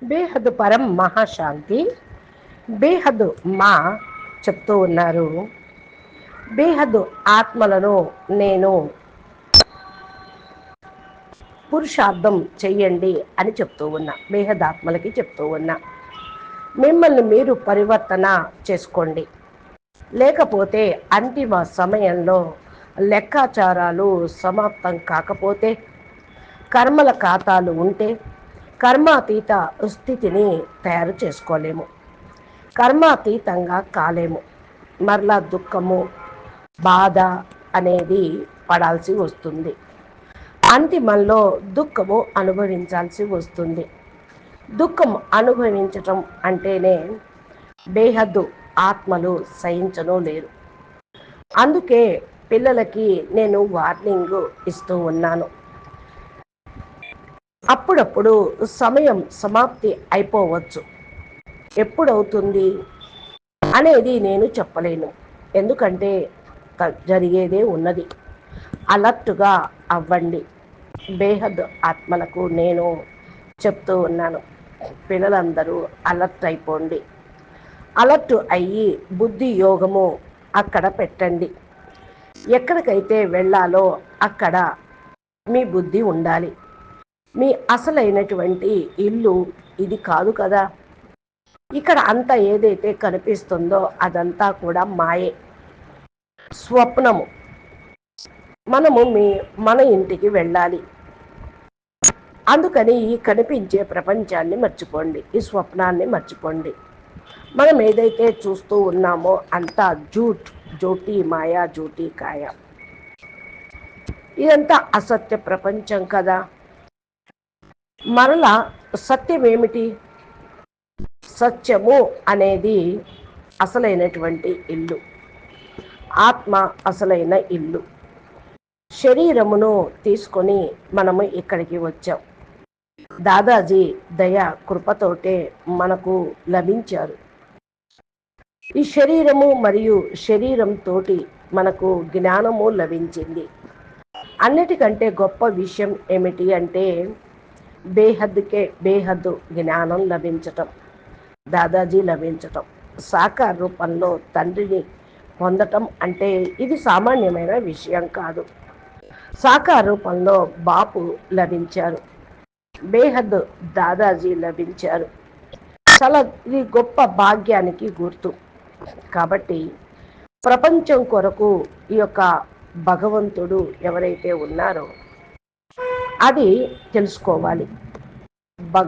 బేహద్ పరం మహాశాంతి బేహద్ మా చెప్తూ ఉన్నారు. బేహద్ ఆత్మలను నేను పురుషార్థం చెయ్యండి అని చెప్తూ ఉన్నా. బేహద్ ఆత్మలకి చెప్తూ ఉన్నా, మిమ్మల్ని మీరు పరివర్తన చేసుకోండి. లేకపోతే అంతిమ సమయంలో లెక్కాచారాలు సమాప్తం కాకపోతే, కర్మల ఖాతాలు ఉంటే కర్మాతీత స్థితిని తయారు చేసుకోలేము, కర్మాతీతంగా కాలేము. మరలా దుఃఖము, బాధ అనేది పడాల్సి వస్తుంది. అంతిమంలో దుఃఖము అనుభవించాల్సి వస్తుంది. దుఃఖం అనుభవించటం అంటేనే బేహద్దు ఆత్మలు సహించను లేరు. అందుకే పిల్లలకి నేను వార్నింగ్ ఇస్తూ ఉన్నాను. అప్పుడప్పుడు సమయం సమాప్తి అయిపోవచ్చు. ఎప్పుడవుతుంది అనేది నేను చెప్పలేను, ఎందుకంటే జరిగేదే ఉన్నది. అలర్ట్గా అవ్వండి. బేహద్ ఆత్మలకు నేను చెప్తూ ఉన్నాను, పిల్లలందరూ అలర్ట్ అయిపోండి. అలర్ట్ అయ్యి బుద్ధి యోగము అక్కడ పెట్టండి. ఎక్కడికైతే వెళ్ళాలో అక్కడ మీ బుద్ధి ఉండాలి. మీ అసలైనటువంటి ఇల్లు ఇది కాదు కదా. ఇక్కడ అంతా ఏదైతే కనిపిస్తుందో అదంతా కూడా మాయే, స్వప్నము. మనము మన ఇంటికి వెళ్ళాలి. అందుకని ఈ కనిపించే ప్రపంచాన్ని మర్చిపోండి, ఈ స్వప్నాన్ని మర్చిపోండి. మనం ఏదైతే చూస్తూ ఉన్నామో అంతా జూట్, జోటి మాయా, జోటి కాయ. ఇదంతా అసత్య ప్రపంచం కదా. మరలా సత్యం ఏమిటి? సత్యము అనేది అసలైనటువంటి ఇల్లు, ఆత్మ అసలైన ఇల్లు. శరీరమును తీసుకొని మనము ఇక్కడికి వచ్చాం. దాదాజీ దయ కృపతోటే మనకు లభించారు. ఈ శరీరము మరియు శరీరం తోటి మనకు జ్ఞానము లభించింది. అన్నిటికంటే గొప్ప విషయం ఏమిటి అంటే బేహద్కే బేహద్దు జ్ఞానం లభించటం, దాదాజీ లభించటం. సాకార రూపంలో తండ్రిని పొందటం అంటే ఇది సామాన్యమైన విషయం కాదు. సాకార రూపంలో బాపు లభించారు, బేహద్ దాదాజీ లభించారు. చాలా ఇది గొప్ప భాగ్యానికి గుర్తు. కాబట్టి ప్రపంచం కొరకు ఈ యొక్క భగవంతుడు ఎవరైతే ఉన్నారో అది తెలుసుకోవాలి.